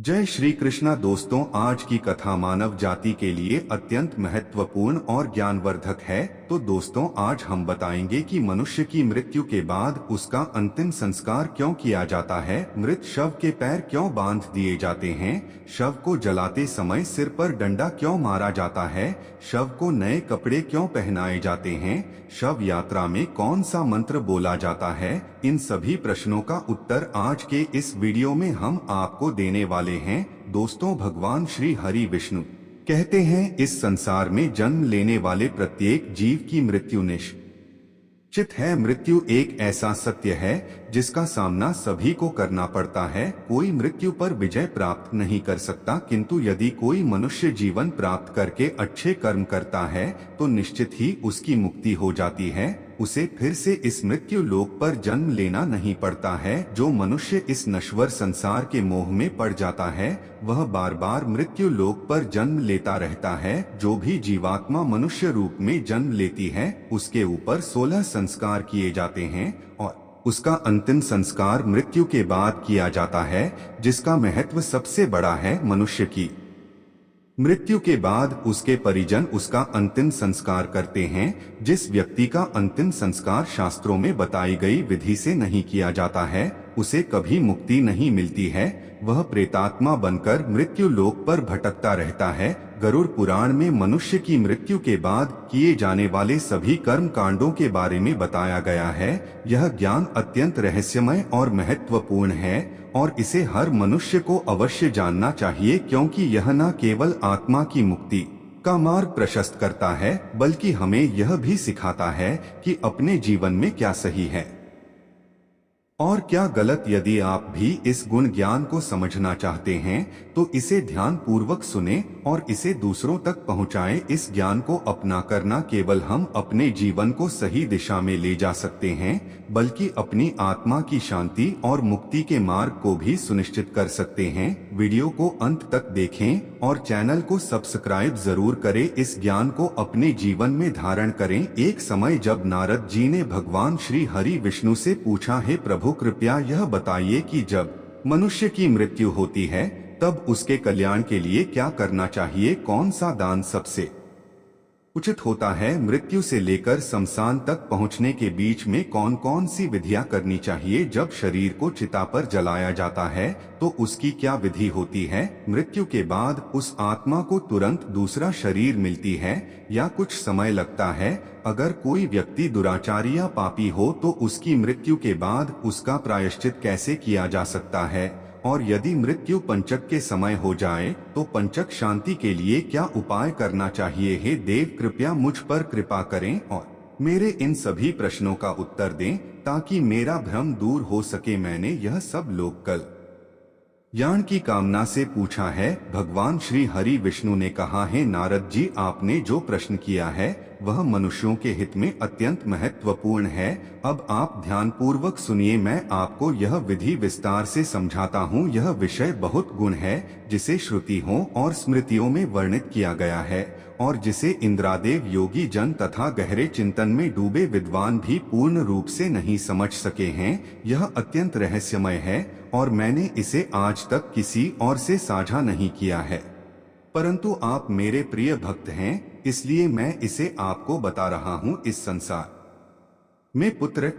जय श्री कृष्णा दोस्तों, आज की कथा मानव जाति के लिए अत्यंत महत्वपूर्ण और ज्ञानवर्धक है। तो दोस्तों, आज हम बताएंगे कि मनुष्य की मृत्यु के बाद उसका अंतिम संस्कार क्यों किया जाता है, मृत शव के पैर क्यों बांध दिए जाते हैं, शव को जलाते समय सिर पर डंडा क्यों मारा जाता है, शव को नए कपड़े क्यों पहनाए जाते हैं, शव यात्रा में कौन सा मंत्र बोला जाता है। इन सभी प्रश्नों का उत्तर आज के इस वीडियो में हम आपको देने वाले हैं। दोस्तों, भगवान श्री हरि विष्णु कहते हैं, इस संसार में जन्म लेने वाले प्रत्येक जीव की मृत्यु निश्चित है। मृत्यु एक ऐसा सत्य है जिसका सामना सभी को करना पड़ता है। कोई मृत्यु पर विजय प्राप्त नहीं कर सकता, किंतु यदि कोई मनुष्य जीवन प्राप्त करके अच्छे कर्म करता है तो निश्चित ही उसकी मुक्ति हो जाती है। उसे फिर से इस मृत्यु लोक पर जन्म लेना नहीं पड़ता है। जो मनुष्य इस नश्वर संसार के मोह में पड़ जाता है वह बार बार मृत्यु लोक पर जन्म लेता रहता है। जो भी जीवात्मा मनुष्य रूप में जन्म लेती है उसके ऊपर 16 संस्कार किए जाते हैं और उसका अंतिम संस्कार मृत्यु के बाद किया जाता है, जिसका महत्व सबसे बड़ा है। मनुष्य की मृत्यु के बाद उसके परिजन उसका अंतिम संस्कार करते हैं। जिस व्यक्ति का अंतिम संस्कार शास्त्रों में बताई गई विधि से नहीं किया जाता है उसे कभी मुक्ति नहीं मिलती है। वह प्रेतात्मा बनकर मृत्यु लोक पर भटकता रहता है। गरुड़ पुराण में मनुष्य की मृत्यु के बाद किए जाने वाले सभी कर्म कांडों के बारे में बताया गया है। यह ज्ञान अत्यंत रहस्यमय और महत्वपूर्ण है और इसे हर मनुष्य को अवश्य जानना चाहिए, क्योंकि यह न केवल आत्मा की मुक्ति का मार्ग प्रशस्त करता है बल्कि हमें यह भी सिखाता है कि अपने जीवन में क्या सही है और क्या गलत। यदि आप भी इस गुण ज्ञान को समझना चाहते हैं तो इसे ध्यान पूर्वक सुने और इसे दूसरों तक पहुंचाएं। इस ज्ञान को अपनाकर न केवल हम अपने जीवन को सही दिशा में ले जा सकते हैं बल्कि अपनी आत्मा की शांति और मुक्ति के मार्ग को भी सुनिश्चित कर सकते हैं। वीडियो को अंत तक देखें और चैनल को सब्सक्राइब जरूर करें। इस ज्ञान को अपने जीवन में धारण करें। एक समय जब नारद जी ने भगवान श्री हरि विष्णु से पूछा, हे प्रभु, कृपया यह बताइए कि जब मनुष्य की मृत्यु होती है तब उसके कल्याण के लिए क्या करना चाहिए, कौन सा दान सबसे उचित होता है, मृत्यु से लेकर शमशान तक पहुंचने के बीच में कौन कौन सी विधियां करनी चाहिए, जब शरीर को चिता पर जलाया जाता है तो उसकी क्या विधि होती है, मृत्यु के बाद उस आत्मा को तुरंत दूसरा शरीर मिलती है या कुछ समय लगता है, अगर कोई व्यक्ति दुराचारी या पापी हो तो उसकी मृत्यु के बाद उसका प्रायश्चित कैसे किया जा सकता है, और यदि मृत्यु पंचक के समय हो जाए तो पंचक शांति के लिए क्या उपाय करना चाहिए। हे देव, कृपया मुझ पर कृपा करें और मेरे इन सभी प्रश्नों का उत्तर दें ताकि मेरा भ्रम दूर हो सके। मैंने यह सब लोक कल्याण की कामना से पूछा है। भगवान श्री हरि विष्णु ने कहा, है नारद जी, आपने जो प्रश्न किया है वह मनुष्यों के हित में अत्यंत महत्वपूर्ण है। अब आप ध्यान पूर्वक सुनिए, मैं आपको यह विधि विस्तार से समझाता हूँ। यह विषय बहुत गुण है जिसे श्रुतियों और स्मृतियों में वर्णित किया गया है और जिसे इंद्रादेव योगी जन तथा गहरे चिंतन में डूबे विद्वान भी पूर्ण रूप से नहीं समझ सके हैं। यह अत्यंत रहस्यमय है और मैंने इसे आज तक किसी और से साझा नहीं किया है, परंतु आप मेरे प्रिय भक्त हैं इसलिए मैं इसे आपको बता रहा हूँ। इस संसार में पुत्र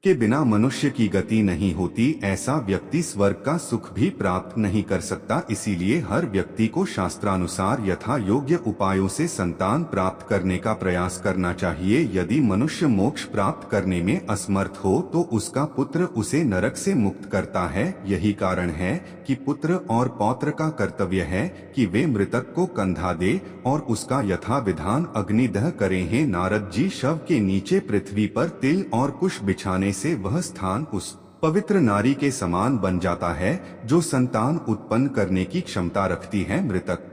के बिना मनुष्य की गति नहीं होती। ऐसा व्यक्ति स्वर्ग का सुख भी प्राप्त नहीं कर सकता। इसीलिए हर व्यक्ति को शास्त्रानुसार यथा योग्य उपायों से संतान प्राप्त करने का प्रयास करना चाहिए। यदि मनुष्य मोक्ष प्राप्त करने में असमर्थ हो तो उसका पुत्र उसे नरक से मुक्त करता है। यही कारण है कि पुत्र और पौत्र का कर्तव्य है कि वे मृतक को कंधा दे और उसका यथा विधान अग्निदह करें। हे नारद जी, शव के नीचे पृथ्वी पर तिल और कुश बिछाने से वह स्थान उस पवित्र नारी के समान बन जाता है जो संतान उत्पन्न करने की क्षमता रखती है। मृतक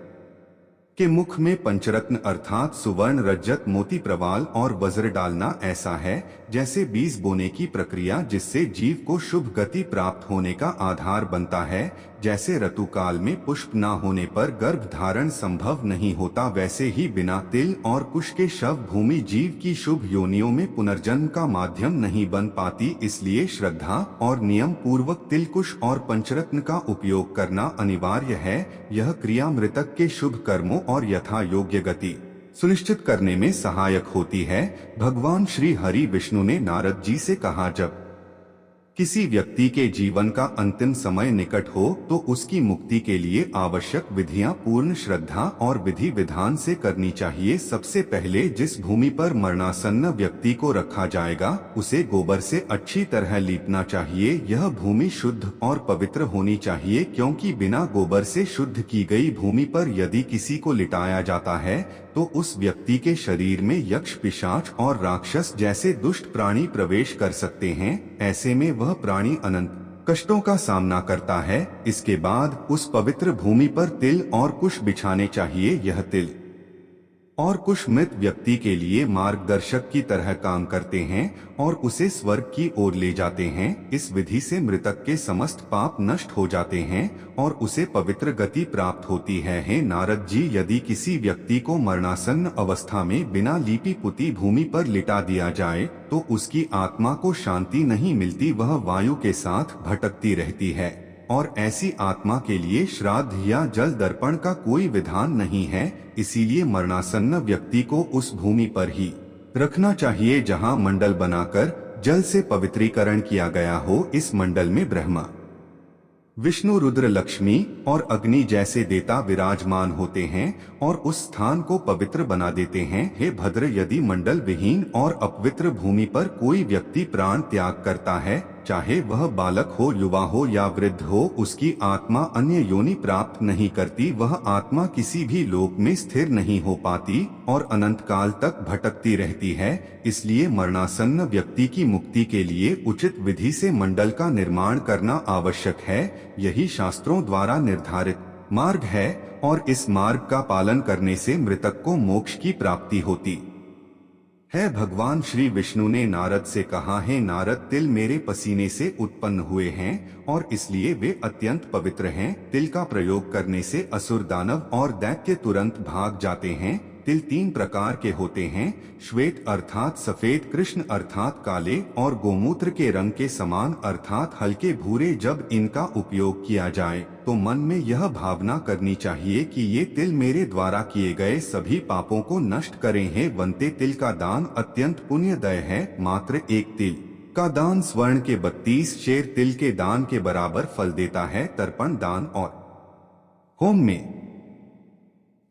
के मुख में पंचरत्न अर्थात सुवर्ण, रजत, मोती, प्रवाल और वज्र डालना ऐसा है जैसे बीज बोने की प्रक्रिया, जिससे जीव को शुभ गति प्राप्त होने का आधार बनता है। जैसे ऋतुकाल में पुष्प न होने पर गर्भ धारण संभव नहीं होता, वैसे ही बिना तिल और कुश के शव भूमि जीव की शुभ योनियों में पुनर्जन्म का माध्यम नहीं बन पाती। इसलिए श्रद्धा और नियम पूर्वक तिल, कुश और पंचरत्न का उपयोग करना अनिवार्य है। यह क्रिया मृतक के शुभ कर्मों और यथा योग्य गति सुनिश्चित करने में सहायक होती है। भगवान श्री हरि विष्णु ने नारद जी से कहा, जब किसी व्यक्ति के जीवन का अंतिम समय निकट हो तो उसकी मुक्ति के लिए आवश्यक विधियां पूर्ण श्रद्धा और विधि विधान से करनी चाहिए। सबसे पहले जिस भूमि पर मरणासन्न व्यक्ति को रखा जाएगा उसे गोबर से अच्छी तरह लीपना चाहिए। यह भूमि शुद्ध और पवित्र होनी चाहिए, क्योंकि बिना गोबर से शुद्ध की गई भूमि पर यदि किसी को लिटाया जाता है तो उस व्यक्ति के शरीर में यक्ष, पिशाच और राक्षस जैसे दुष्ट प्राणी प्रवेश कर सकते हैं। ऐसे में वह प्राणी अनंत कष्टों का सामना करता है। इसके बाद उस पवित्र भूमि पर तिल और कुश बिछाने चाहिए। यह तिल और कुश मृत व्यक्ति के लिए मार्गदर्शक की तरह काम करते हैं और उसे स्वर्ग की ओर ले जाते हैं। इस विधि से मृतक के समस्त पाप नष्ट हो जाते हैं और उसे पवित्र गति प्राप्त होती है। हे नारद जी, यदि किसी व्यक्ति को मरणासन्न अवस्था में बिना लीपी पुती भूमि पर लिटा दिया जाए तो उसकी आत्मा को शांति नहीं मिलती, वह वायु के साथ भटकती रहती है और ऐसी आत्मा के लिए श्राद्ध या जल दर्पण का कोई विधान नहीं है। इसीलिए मरणासन्न व्यक्ति को उस भूमि पर ही रखना चाहिए जहां मंडल बनाकर जल से पवित्रीकरण किया गया हो। इस मंडल में ब्रह्मा, विष्णु, रुद्र, लक्ष्मी और अग्नि जैसे देवता विराजमान होते हैं और उस स्थान को पवित्र बना देते हैं। हे भद्र, यदि मंडल विहीन और अपवित्र भूमि पर कोई व्यक्ति प्राण त्याग करता है, चाहे वह बालक हो, युवा हो या वृद्ध हो, उसकी आत्मा अन्य योनि प्राप्त नहीं करती। वह आत्मा किसी भी लोक में स्थिर नहीं हो पाती और अनंत काल तक भटकती रहती है। इसलिए मरणासन्न व्यक्ति की मुक्ति के लिए उचित विधि से मंडल का निर्माण करना आवश्यक है। यही शास्त्रों द्वारा निर्धारित मार्ग है और इस मार्ग का पालन करने से मृतक को मोक्ष की प्राप्ति होती है। भगवान श्री विष्णु ने नारद से कहा, है नारद, तिल मेरे पसीने से उत्पन्न हुए हैं और इसलिए वे अत्यंत पवित्र हैं। तिल का प्रयोग करने से असुर, दानव और दैत्य तुरंत भाग जाते हैं। तिल 3 प्रकार के होते हैं, श्वेत अर्थात सफेद, कृष्ण अर्थात काले और गोमूत्र के रंग के समान अर्थात हल्के भूरे। जब इनका उपयोग किया जाए तो मन में यह भावना करनी चाहिए कि ये तिल मेरे द्वारा किए गए सभी पापों को नष्ट करें। है वंते, तिल का दान अत्यंत पुण्यदय है। मात्र एक तिल का दान स्वर्ण के 32 शेर तिल के दान के बराबर फल देता है। तर्पण, दान और होम में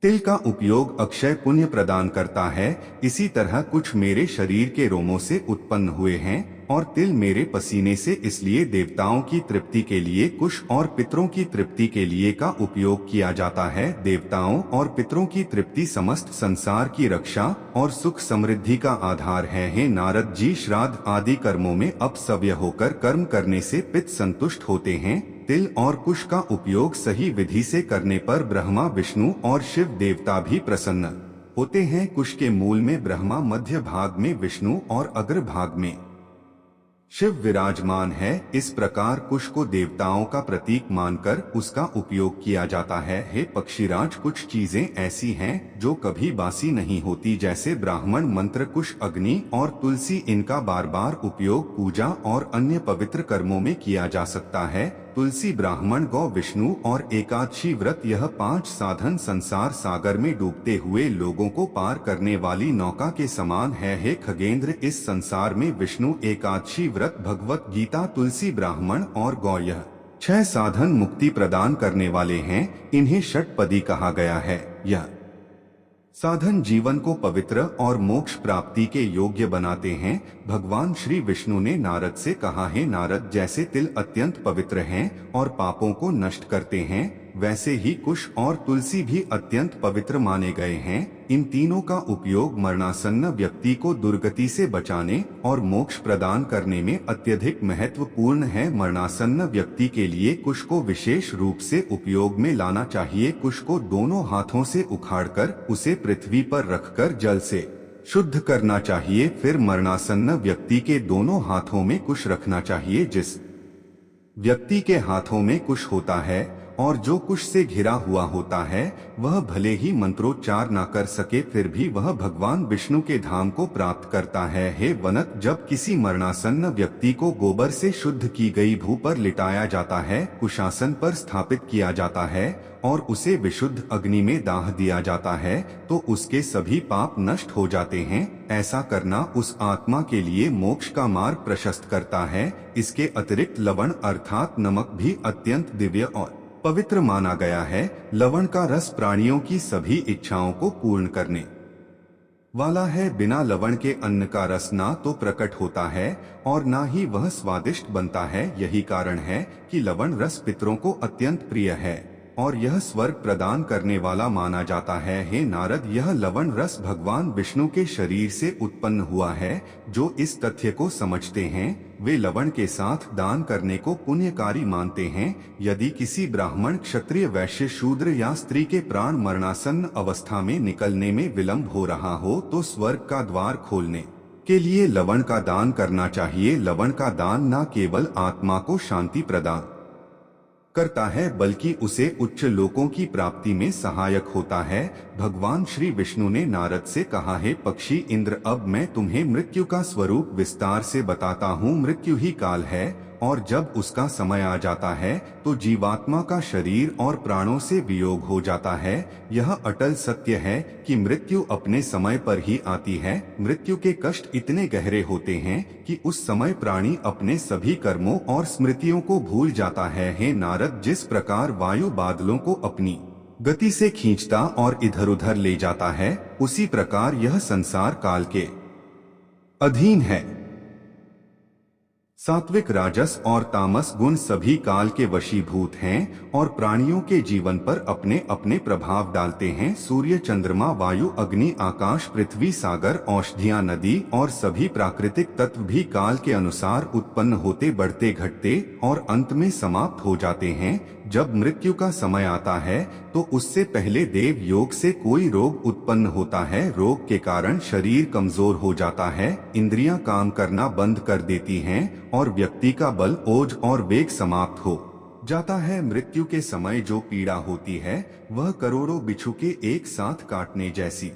तिल का उपयोग अक्षय पुण्य प्रदान करता है। इसी तरह कुछ मेरे शरीर के रोमों से उत्पन्न हुए हैं और तिल मेरे पसीने से, इसलिए देवताओं की तृप्ति के लिए कुश और पितरों की तृप्ति के लिए का उपयोग किया जाता है। देवताओं और पितरों की तृप्ति समस्त संसार की रक्षा और सुख समृद्धि का आधार है। हे नारद जी, श्राद्ध आदि कर्मों में अपसव्य होकर कर्म करने से पित संतुष्ट होते हैं। तिल और कुश का उपयोग सही विधि से करने पर ब्रह्मा, विष्णु और शिव देवता भी प्रसन्न होते हैं। कुश के मूल में ब्रह्मा, मध्य भाग में विष्णु और अग्र भाग में शिव विराजमान है। इस प्रकार कुश को देवताओं का प्रतीक मानकर उसका उपयोग किया जाता है। हे पक्षीराज, कुछ चीजें ऐसी हैं जो कभी बासी नहीं होती, जैसे ब्राह्मण मंत्र, कुश, अग्नि और तुलसी। इनका बार बार उपयोग पूजा और अन्य पवित्र कर्मों में किया जा सकता है। तुलसी, ब्राह्मण, गौ, विष्णु और एकादशी व्रत, यह 5 साधन संसार सागर में डूबते हुए लोगों को पार करने वाली नौका के समान है। हे खगेंद्र, इस संसार में विष्णु, एकादशी व्रत, भगवत गीता, तुलसी, ब्राह्मण और गौ, यह 6 साधन मुक्ति प्रदान करने वाले हैं। इन्हें षटपदी कहा गया है। यह साधन जीवन को पवित्र और मोक्ष प्राप्ति के योग्य बनाते हैं। भगवान श्री विष्णु ने नारद से कहा, है नारद, जैसे तिल अत्यंत पवित्र हैं और पापों को नष्ट करते हैं, वैसे ही कुश और तुलसी भी अत्यंत पवित्र माने गए हैं। इन तीनों का उपयोग मरणासन्न व्यक्ति को दुर्गति से बचाने और मोक्ष प्रदान करने में अत्यधिक महत्वपूर्ण है। मरणासन्न व्यक्ति के लिए कुश को विशेष रूप से उपयोग में लाना चाहिए। कुश को दोनों हाथों से उखाड़कर उसे पृथ्वी पर रखकर जल से शुद्ध करना चाहिए। फिर मरणासन्न व्यक्ति के दोनों हाथों में कुश रखना चाहिए। जिस व्यक्ति के हाथों में कुश होता है और जो कुश से घिरा हुआ होता है वह भले ही मंत्रोच्चार न कर सके फिर भी वह भगवान विष्णु के धाम को प्राप्त करता है। हे वनक, जब किसी मरणासन्न व्यक्ति को गोबर से शुद्ध की गई भू पर लिटाया जाता है, कुशासन पर स्थापित किया जाता है और उसे विशुद्ध अग्नि में दाह दिया जाता है तो उसके सभी पाप नष्ट हो जाते हैं। ऐसा करना उस आत्मा के लिए मोक्ष का मार्ग प्रशस्त करता है। इसके अतिरिक्त लवण अर्थात नमक भी अत्यंत दिव्य और पवित्र माना गया है। लवण का रस प्राणियों की सभी इच्छाओं को पूर्ण करने वाला है। बिना लवण के अन्न का रस ना तो प्रकट होता है और ना ही वह स्वादिष्ट बनता है। यही कारण है कि लवण रस पितरों को अत्यंत प्रिय है और यह स्वर्ग प्रदान करने वाला माना जाता है। हे नारद, यह लवण रस भगवान विष्णु के शरीर से उत्पन्न हुआ है। जो इस तथ्य को समझते हैं वे लवण के साथ दान करने को पुण्यकारी मानते हैं। यदि किसी ब्राह्मण, क्षत्रिय, वैश्य, शूद्र या स्त्री के प्राण मरणासन्न अवस्था में निकलने में विलंब हो रहा हो तो स्वर्ग का द्वार खोलने के लिए लवण का दान करना चाहिए। लवण का दान न केवल आत्मा को शांति प्रदान करता है बल्कि उसे उच्च लोकों की प्राप्ति में सहायक होता है। भगवान श्री विष्णु ने नारद से कहा, हे पक्षी इंद्र, अब मैं तुम्हें मृत्यु का स्वरूप विस्तार से बताता हूँ। मृत्यु ही काल है और जब उसका समय आ जाता है तो जीवात्मा का शरीर और प्राणों से वियोग हो जाता है। यह अटल सत्य है कि मृत्यु अपने समय पर ही आती है। मृत्यु के कष्ट इतने गहरे होते हैं कि उस समय प्राणी अपने सभी कर्मों और स्मृतियों को भूल जाता है। हे नारद, जिस प्रकार वायु बादलों को अपनी गति से खींचता और इधर उधर ले जाता है, उसी प्रकार यह संसार काल के अधीन है। सात्विक, राजस और तामस गुण सभी काल के वशीभूत हैं और प्राणियों के जीवन पर अपने अपने प्रभाव डालते हैं। सूर्य, चंद्रमा, वायु, अग्नि, आकाश, पृथ्वी, सागर, औषधियां, नदी और सभी प्राकृतिक तत्व भी काल के अनुसार उत्पन्न होते, बढ़ते, घटते और अंत में समाप्त हो जाते हैं। जब मृत्यु का समय आता है तो उससे पहले देव योग से कोई रोग उत्पन्न होता है। रोग के कारण शरीर कमजोर हो जाता है, इंद्रियां काम करना बंद कर देती हैं और व्यक्ति का बल, ओज और वेग समाप्त हो जाता है। मृत्यु के समय जो पीड़ा होती है वह करोड़ों बिच्छू के एक साथ काटने जैसी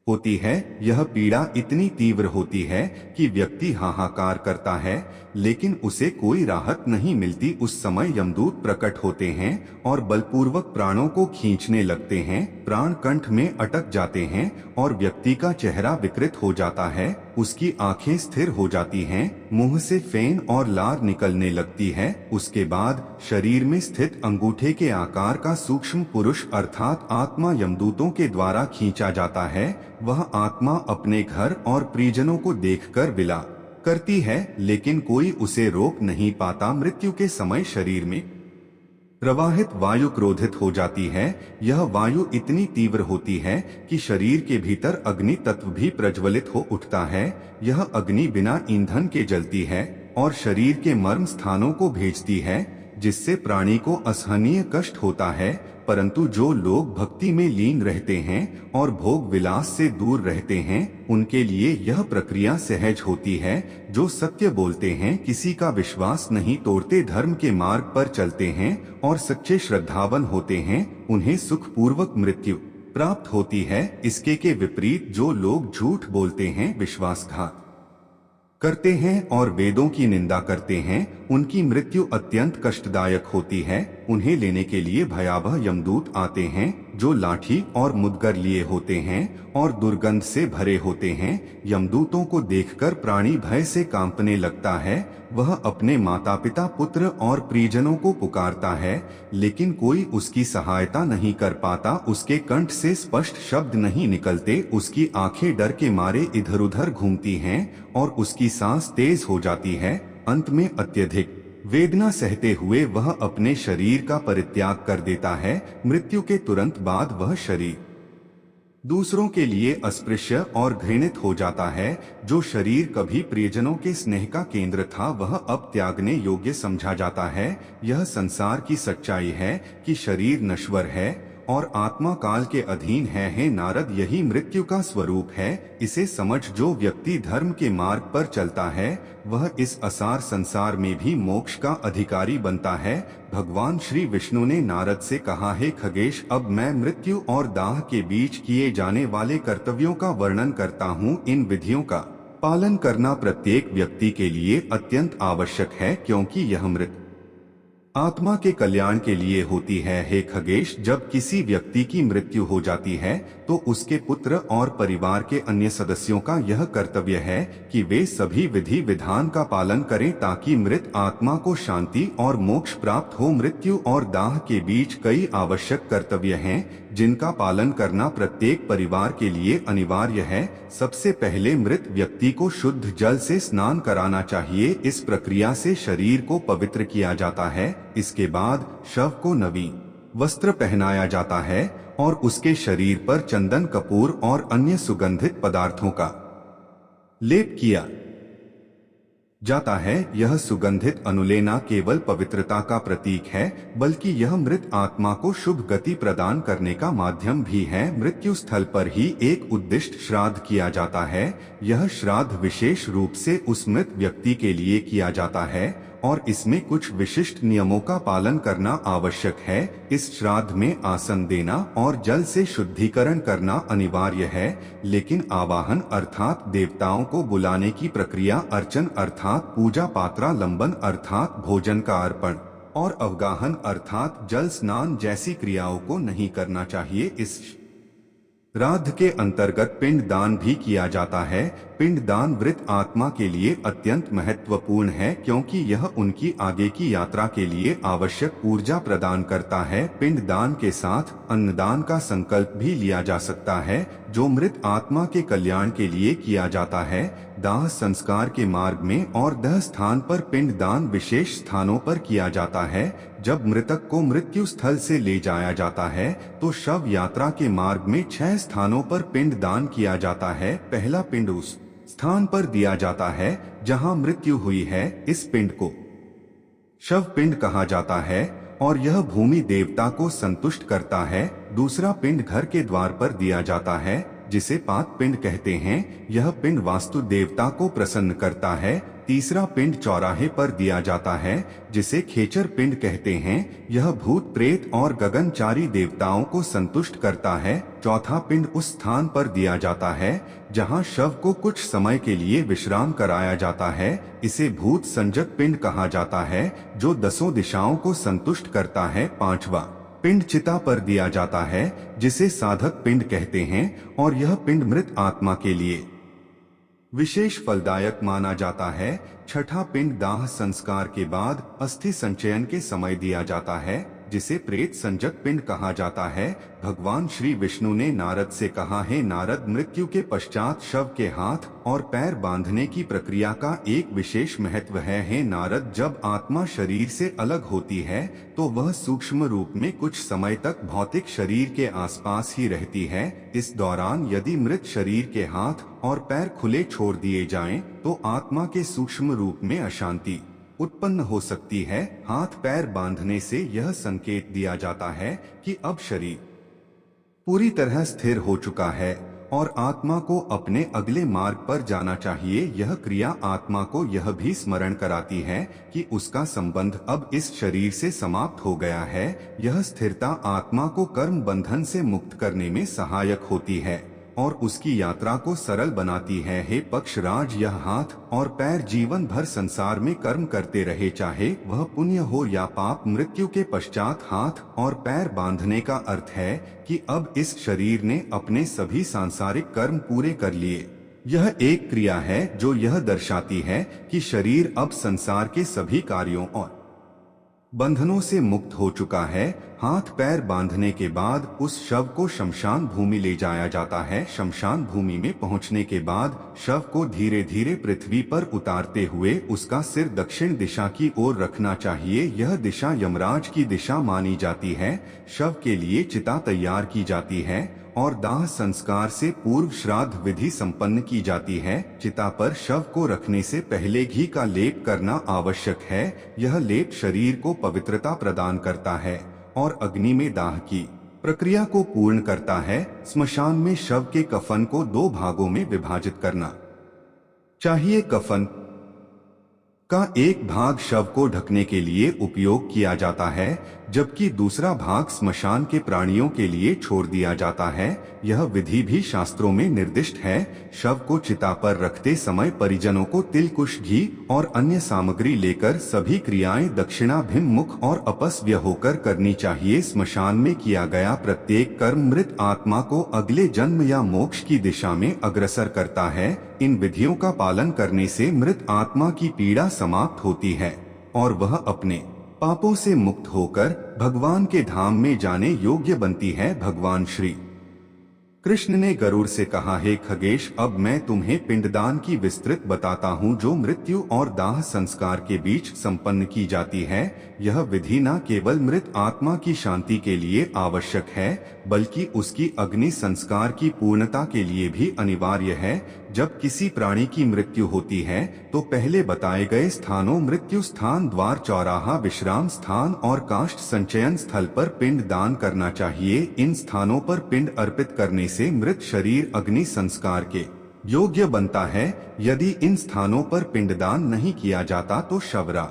होती है। यह पीड़ा इतनी तीव्र होती है कि व्यक्ति हाहाकार करता है लेकिन उसे कोई राहत नहीं मिलती। उस समय यमदूत प्रकट होते हैं और बलपूर्वक प्राणों को खींचने लगते हैं। प्राण कंठ में अटक जाते हैं और व्यक्ति का चेहरा विकृत हो जाता है, उसकी आंखें स्थिर हो जाती हैं, मुंह से फेन और लार निकलने लगती है। उसके बाद शरीर में स्थित अंगूठे के आकार का सूक्ष्म पुरुष अर्थात आत्मा यमदूतों के द्वारा खींचा जाता है। वह आत्मा अपने घर और परिजनों को देखकर विलाप करती है लेकिन कोई उसे रोक नहीं पाता। मृत्यु के समय शरीर में प्रवाहित वायु क्रोधित हो जाती है। यह वायु इतनी तीव्र होती है कि शरीर के भीतर अग्नि तत्व भी प्रज्वलित हो उठता है। यह अग्नि बिना ईंधन के जलती है और शरीर के मर्म स्थानों को भेजती है जिससे प्राणी को असहनीय कष्ट होता है। परंतु जो लोग भक्ति में लीन रहते हैं और भोग विलास से दूर रहते हैं उनके लिए यह प्रक्रिया सहज होती है। जो सत्य बोलते हैं, किसी का विश्वास नहीं तोड़ते, धर्म के मार्ग पर चलते हैं और सच्चे श्रद्धावान होते हैं, उन्हें सुखपूर्वक मृत्यु प्राप्त होती है। इसके के विपरीत जो लोग झूठ बोलते हैं, विश्वासघात करते हैं और वेदों की निंदा करते हैं, उनकी मृत्यु अत्यंत कष्टदायक होती है। उन्हें लेने के लिए भयावह यमदूत आते हैं जो लाठी और मुदगर लिए होते हैं और दुर्गंध से भरे होते हैं। यमदूतों को देखकर प्राणी भय से कांपने लगता है। वह अपने माता पिता, पुत्र और परिजनों को पुकारता है लेकिन कोई उसकी सहायता नहीं कर पाता। उसके कंठ से स्पष्ट शब्द नहीं निकलते, उसकी आंखें डर के मारे इधर उधर घूमती हैं और उसकी सांस तेज हो जाती है। अंत में अत्यधिक वेदना सहते हुए वह अपने शरीर का परित्याग कर देता है। मृत्यु के तुरंत बाद वह शरीर दूसरों के लिए अस्पृश्य और घृणित हो जाता है। जो शरीर कभी प्रियजनों के स्नेह का केंद्र था वह अब त्यागने योग्य समझा जाता है। यह संसार की सच्चाई है कि शरीर नश्वर है और आत्मा काल के अधीन है। हे नारद, यही मृत्यु का स्वरूप है। इसे समझ जो व्यक्ति धर्म के मार्ग पर चलता है वह इस असार संसार में भी मोक्ष का अधिकारी बनता है। भगवान श्री विष्णु ने नारद से कहा, हे खगेश, अब मैं मृत्यु और दाह के बीच किए जाने वाले कर्तव्यों का वर्णन करता हूँ। इन विधियों का पालन करना प्रत्येक व्यक्ति के लिए अत्यंत आवश्यक है, क्योंकि यह मृत आत्मा के कल्याण के लिए होती है। हे खगेश, जब किसी व्यक्ति की मृत्यु हो जाती है तो उसके पुत्र और परिवार के अन्य सदस्यों का यह कर्तव्य है कि वे सभी विधि विधान का पालन करें ताकि मृत आत्मा को शांति और मोक्ष प्राप्त हो। मृत्यु और दाह के बीच कई आवश्यक कर्तव्य हैं जिनका पालन करना प्रत्येक परिवार के लिए अनिवार्य है। सबसे पहले मृत व्यक्ति को शुद्ध जल से स्नान कराना चाहिए। इस प्रक्रिया से शरीर को पवित्र किया जाता है। इसके बाद शव को नवीन वस्त्र पहनाया जाता है और उसके शरीर पर चंदन, कपूर और अन्य सुगंधित पदार्थों का लेप किया जाता है। यह सुगंधित अनुले न केवल पवित्रता का प्रतीक है बल्कि यह मृत आत्मा को शुभ गति प्रदान करने का माध्यम भी है। मृत्यु स्थल पर ही एक उद्दिष्ट श्राद्ध किया जाता है। यह श्राद्ध विशेष रूप से उस मृत व्यक्ति के लिए किया जाता है और इसमें कुछ विशिष्ट नियमों का पालन करना आवश्यक है। इस श्राद्ध में आसन देना और जल से शुद्धिकरण करना अनिवार्य है, लेकिन आवाहन अर्थात देवताओं को बुलाने की प्रक्रिया, अर्चन अर्थात पूजा पात्रा लंबन अर्थात भोजन का अर्पण और अवगाहन अर्थात जल स्नान जैसी क्रियाओं को नहीं करना चाहिए। इस श्राद्ध के अंतर्गत पिंड दान भी किया जाता है। पिंड दान मृत आत्मा के लिए अत्यंत महत्वपूर्ण है क्योंकि यह उनकी आगे की यात्रा के लिए आवश्यक ऊर्जा प्रदान करता है। पिंड दान के साथ अन्नदान का संकल्प भी लिया जा सकता है जो मृत आत्मा के कल्याण के लिए किया जाता है। दाह संस्कार के मार्ग में और दह स्थान पर पिंड दान विशेष स्थानों पर किया जाता है। जब मृतक को मृत्यु स्थल से ले जाया जाता है तो शव यात्रा के मार्ग में 6 स्थानों पर पिंड दान किया जाता है। पहला पिंड उस स्थान पर दिया जाता है जहां मृत्यु हुई है। इस पिंड को शव पिंड कहा जाता है और यह भूमि देवता को संतुष्ट करता है। दूसरा पिंड घर के द्वार पर दिया जाता है जिसे पात पिंड कहते हैं। यह पिंड वास्तु देवता को प्रसन्न करता है। तीसरा पिंड चौराहे पर दिया जाता है जिसे खेचर पिंड कहते हैं। यह भूत प्रेत और गगनचारी देवताओं को संतुष्ट करता है। चौथा पिंड उस स्थान पर दिया जाता है जहां शव को कुछ समय के लिए विश्राम कराया जाता है। इसे भूत संजक पिंड कहा जाता है जो 10 दिशाओं को संतुष्ट करता है। पांचवा पिंड चिता पर दिया जाता है जिसे साधक पिंड कहते हैं और यह पिंड मृत आत्मा के लिए विशेष फलदायक माना जाता है। छठा पिंड दाह संस्कार के बाद अस्थि संचयन के समय दिया जाता है जिसे प्रेत संजक पिंड कहा जाता है। भगवान श्री विष्णु ने नारद से कहा, हे नारद, मृत्यु के पश्चात शव के हाथ और पैर बांधने की प्रक्रिया का एक विशेष महत्व है। हे नारद, जब आत्मा शरीर से अलग होती है तो वह सूक्ष्म रूप में कुछ समय तक भौतिक शरीर के आसपास ही रहती है। इस दौरान यदि मृत शरीर के हाथ और पैर खुले छोड़ दिए जाएं, तो आत्मा के सूक्ष्म रूप में अशांति उत्पन्न हो सकती है। हाथ पैर बांधने से यह संकेत दिया जाता है कि अब शरीर पूरी तरह स्थिर हो चुका है और आत्मा को अपने अगले मार्ग पर जाना चाहिए। यह क्रिया आत्मा को यह भी स्मरण कराती है कि उसका संबंध अब इस शरीर से समाप्त हो गया है। यह स्थिरता आत्मा को कर्म बंधन से मुक्त करने में सहायक होती है और उसकी यात्रा को सरल बनाती है। हे पक्षराज, यह हाथ और पैर जीवन भर संसार में कर्म करते रहे, चाहे वह पुण्य हो या पाप। मृत्यु के पश्चात हाथ और पैर बांधने का अर्थ है कि अब इस शरीर ने अपने सभी सांसारिक कर्म पूरे कर लिए। यह एक क्रिया है जो यह दर्शाती है कि शरीर अब संसार के सभी कार्यों और बंधनों से मुक्त हो चुका है। हाथ पैर बांधने के बाद उस शव को शमशान भूमि ले जाया जाता है। शमशान भूमि में पहुंचने के बाद शव को धीरे धीरे पृथ्वी पर उतारते हुए उसका सिर दक्षिण दिशा की ओर रखना चाहिए। यह दिशा यमराज की दिशा मानी जाती है। शव के लिए चिता तैयार की जाती है और दाह संस्कार से पूर्व श्राद्ध विधि संपन्न की जाती है। चिता पर शव को रखने से पहले घी का लेप करना आवश्यक है। यह लेप शरीर को पवित्रता प्रदान करता है और अग्नि में दाह की प्रक्रिया को पूर्ण करता है। स्मशान में शव के कफन को 2 भागों में विभाजित करना चाहिए। कफन का एक भाग शव को ढकने के लिए उपयोग किया जाता है, जबकि दूसरा भाग स्मशान के प्राणियों के लिए छोड़ दिया जाता है। यह विधि भी शास्त्रों में निर्दिष्ट है। शव को चिता पर रखते समय परिजनों को तिल, कुश, घी और अन्य सामग्री लेकर सभी क्रियाएं दक्षिणाभिमुख और अपस्व्य होकर करनी चाहिए। स्मशान में किया गया प्रत्येक कर्म मृत आत्मा को अगले जन्म या मोक्ष की दिशा में अग्रसर करता है। इन विधियों का पालन करने से मृत आत्मा की पीड़ा समाप्त होती है और वह अपने पापों से मुक्त होकर भगवान के धाम में जाने योग्य बनती है। भगवान श्री कृष्ण ने गरुड़ से कहा, हे खगेश, अब मैं तुम्हें पिंडदान की विस्तृत बताता हूँ, जो मृत्यु और दाह संस्कार के बीच संपन्न की जाती है। यह विधि न केवल मृत आत्मा की शांति के लिए आवश्यक है, बल्कि उसकी अग्नि संस्कार की पूर्णता के लिए भी अनिवार्य है। जब किसी प्राणी की मृत्यु होती है तो पहले बताए गए स्थानों मृत्यु स्थान, द्वार, चौराहा, विश्राम स्थान और काष्ठ संचयन स्थल पर पिंड दान करना चाहिए। इन स्थानों पर पिंड अर्पित करने से मृत शरीर अग्नि संस्कार के योग्य बनता है। यदि इन स्थानों पर पिंडदान नहीं किया जाता तो शवरा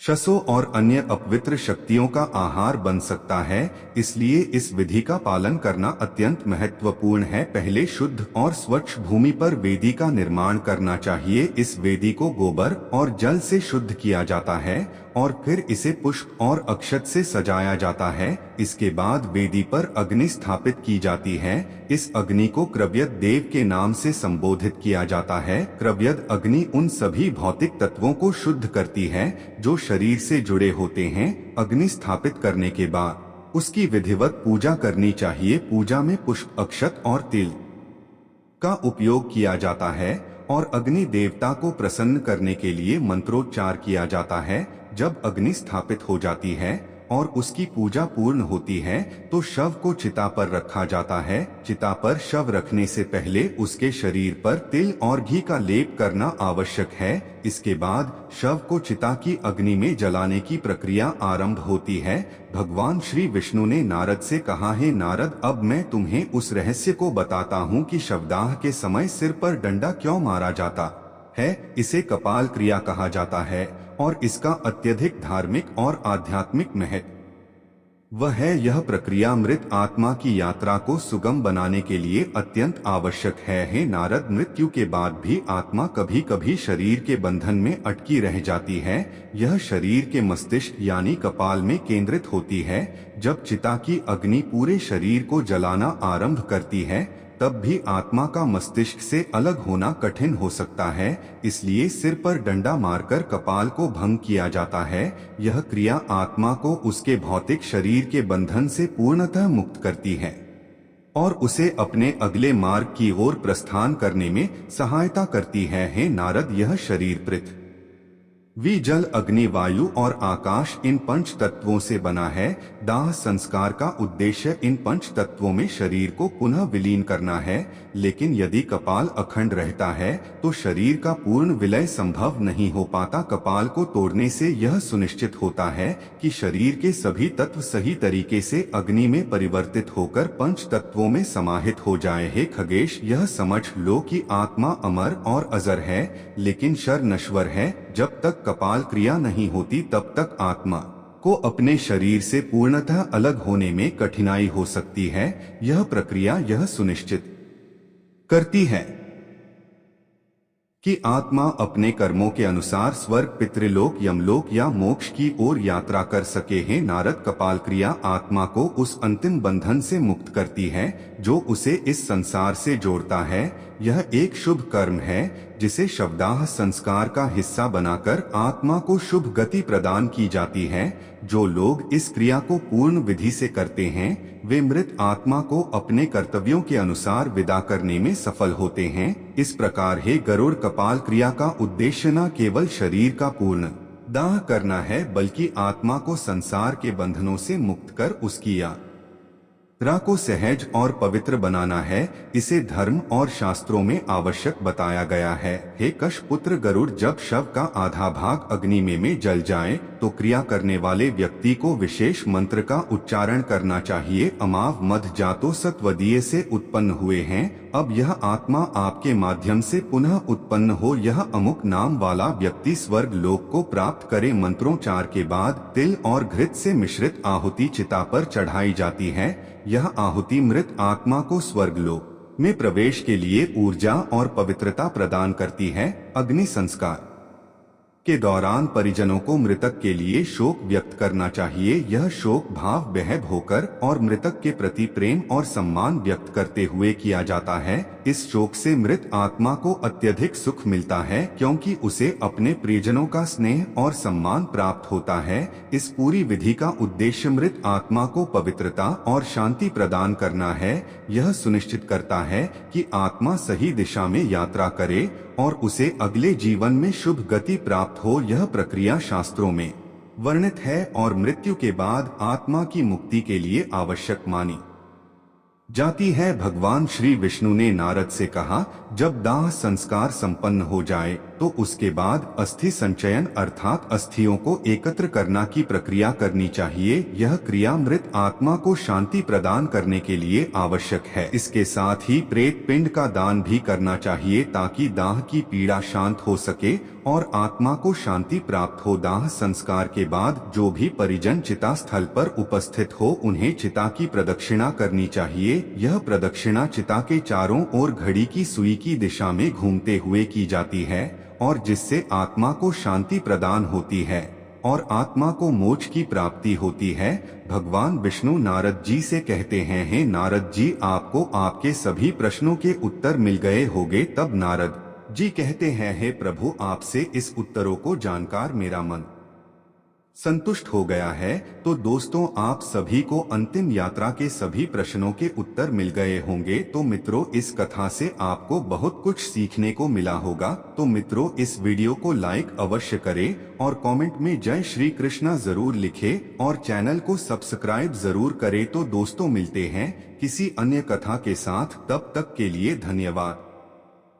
शसों और अन्य अपवित्र शक्तियों का आहार बन सकता है। इसलिए इस विधि का पालन करना अत्यंत महत्वपूर्ण है। पहले शुद्ध और स्वच्छ भूमि पर वेदी का निर्माण करना चाहिए। इस वेदी को गोबर और जल से शुद्ध किया जाता है और फिर इसे पुष्प और अक्षत से सजाया जाता है। इसके बाद वेदी पर अग्नि स्थापित की जाती है। इस अग्नि को क्रव्यद देव के नाम से संबोधित किया जाता है। क्रव्यद अग्नि उन सभी भौतिक तत्वों को शुद्ध करती है जो शरीर से जुड़े होते हैं। अग्नि स्थापित करने के बाद उसकी विधिवत पूजा करनी चाहिए। पूजा में पुष्प, अक्षत और तिल का उपयोग किया जाता है और अग्नि देवता को प्रसन्न करने के लिए मंत्रोच्चार किया जाता है। जब अग्नि स्थापित हो जाती है और उसकी पूजा पूर्ण होती है तो शव को चिता पर रखा जाता है। चिता पर शव रखने से पहले उसके शरीर पर तिल और घी का लेप करना आवश्यक है। इसके बाद शव को चिता की अग्नि में जलाने की प्रक्रिया आरंभ होती है। भगवान श्री विष्णु ने नारद से कहा, हे नारद, अब मैं तुम्हें उस रहस्य को बताता हूँ कि शवदाह के समय सिर पर डंडा क्यों मारा जाता है। इसे कपाल क्रिया कहा जाता है और इसका अत्यधिक धार्मिक और आध्यात्मिक महत्व है। यह प्रक्रिया मृत आत्मा की यात्रा को सुगम बनाने के लिए अत्यंत आवश्यक है। हे नारद, मृत्यु के बाद भी आत्मा कभी कभी शरीर के बंधन में अटकी रह जाती है। यह शरीर के मस्तिष्क यानी कपाल में केंद्रित होती है। जब चिता की अग्नि पूरे शरीर को जलाना आरंभ करती है तब भी आत्मा का मस्तिष्क से अलग होना कठिन हो सकता है। इसलिए सिर पर डंडा मारकर कपाल को भंग किया जाता है। यह क्रिया आत्मा को उसके भौतिक शरीर के बंधन से पूर्णतः मुक्त करती है और उसे अपने अगले मार्ग की ओर प्रस्थान करने में सहायता करती है। हे नारद, यह शरीर पृथ्वी, जल, अग्नि, वायु और आकाश इन पंच तत्वों से बना है। दाह संस्कार का उद्देश्य इन पंच तत्वों में शरीर को पुनः विलीन करना है। लेकिन यदि कपाल अखंड रहता है तो शरीर का पूर्ण विलय संभव नहीं हो पाता। कपाल को तोड़ने से यह सुनिश्चित होता है कि शरीर के सभी तत्व सही तरीके से अग्नि में परिवर्तित होकर पंच तत्वों में समाहित हो जाए। हे खगेश, यह समझ लो कि आत्मा अमर और अजर है, लेकिन शर नश्वर है। जब तक कपाल क्रिया नहीं होती तब तक आत्मा को अपने शरीर से पूर्णतः अलग होने में कठिनाई हो सकती है। यह प्रक्रिया यह सुनिश्चित करती है कि आत्मा अपने कर्मों के अनुसार स्वर्ग, पितृलोक, यमलोक या मोक्ष की ओर यात्रा कर सके। हैं नारद, कपाल क्रिया आत्मा को उस अंतिम बंधन से मुक्त करती है जो उसे इस संसार से जोड़ता है। यह एक शुभ कर्म है जिसे शवदाह संस्कार का हिस्सा बनाकर आत्मा को शुभ गति प्रदान की जाती है। जो लोग इस क्रिया को पूर्ण विधि से करते हैं वे मृत आत्मा को अपने कर्तव्यों के अनुसार विदा करने में सफल होते हैं। इस प्रकार हे गरुड़, कपाल क्रिया का उद्देश्य न केवल शरीर का पूर्ण दाह करना है बल्कि आत्मा को संसार के बंधनों से मुक्त कर उसकी यात्रा को सहज और पवित्र बनाना है, इसे धर्म और शास्त्रों में आवश्यक बताया गया है। हे कश पुत्र गरुड़, जब शव का आधा भाग अग्नि में जल जाए तो क्रिया करने वाले व्यक्ति को विशेष मंत्र का उच्चारण करना चाहिए। अमाव मध जातो सत्वदीय से उत्पन्न हुए हैं, अब यह आत्मा आपके माध्यम से पुनः उत्पन्न हो। यह अमुक नाम वाला व्यक्ति स्वर्ग लोक को प्राप्त करे। मंत्रोच्चार के बाद तिल और घृत से मिश्रित आहुति चिता पर चढ़ाई जाती है। यह आहुति मृत आत्मा को स्वर्गलोक में प्रवेश के लिए ऊर्जा और पवित्रता प्रदान करती है। अग्नि संस्कार के दौरान परिजनों को मृतक के लिए शोक व्यक्त करना चाहिए। यह शोक भाव बेहद होकर और मृतक के प्रति प्रेम और सम्मान व्यक्त करते हुए किया जाता है। इस शोक से मृत आत्मा को अत्यधिक सुख मिलता है, क्योंकि उसे अपने प्रियजनों का स्नेह और सम्मान प्राप्त होता है। इस पूरी विधि का उद्देश्य मृत आत्मा को पवित्रता और शांति प्रदान करना है। यह सुनिश्चित करता है कि आत्मा सही दिशा में यात्रा करे और उसे अगले जीवन में शुभ गति प्राप्त हो। यह प्रक्रिया शास्त्रों में वर्णित है और मृत्यु के बाद आत्मा की मुक्ति के लिए आवश्यक मानी जाती है। भगवान श्री विष्णु ने नारद से कहा, जब दाह संस्कार संपन्न हो जाए तो उसके बाद अस्थि संचयन अर्थात अस्थियों को एकत्र करना की प्रक्रिया करनी चाहिए। यह क्रिया मृत आत्मा को शांति प्रदान करने के लिए आवश्यक है। इसके साथ ही प्रेत पिंड का दान भी करना चाहिए ताकि दाह की पीड़ा शांत हो सके और आत्मा को शांति प्राप्त हो। दाह संस्कार के बाद जो भी परिजन चिता स्थल पर उपस्थित हो उन्हें चिता की प्रदक्षिणा करनी चाहिए। यह प्रदक्षिणा चिता के चारों ओर घड़ी की सुई की दिशा में घूमते हुए की जाती है और जिससे आत्मा को शांति प्रदान होती है और आत्मा को मोक्ष की प्राप्ति होती है। भगवान विष्णु नारद जी से कहते हैं, हे नारद जी, आपको आपके सभी प्रश्नों के उत्तर मिल गए होंगे। तब नारद जी कहते हैं, हे प्रभु, आपसे इस उत्तरों को जानकर मेरा मन संतुष्ट हो गया है। तो दोस्तों, आप सभी को अंतिम यात्रा के सभी प्रश्नों के उत्तर मिल गए होंगे। तो मित्रों, इस कथा से आपको बहुत कुछ सीखने को मिला होगा। तो मित्रों, इस वीडियो को लाइक अवश्य करें और कमेंट में जय श्री कृष्णा जरूर लिखें और चैनल को सब्सक्राइब जरूर करें। तो दोस्तों, मिलते हैं किसी अन्य कथा के साथ, तब तक के लिए धन्यवाद।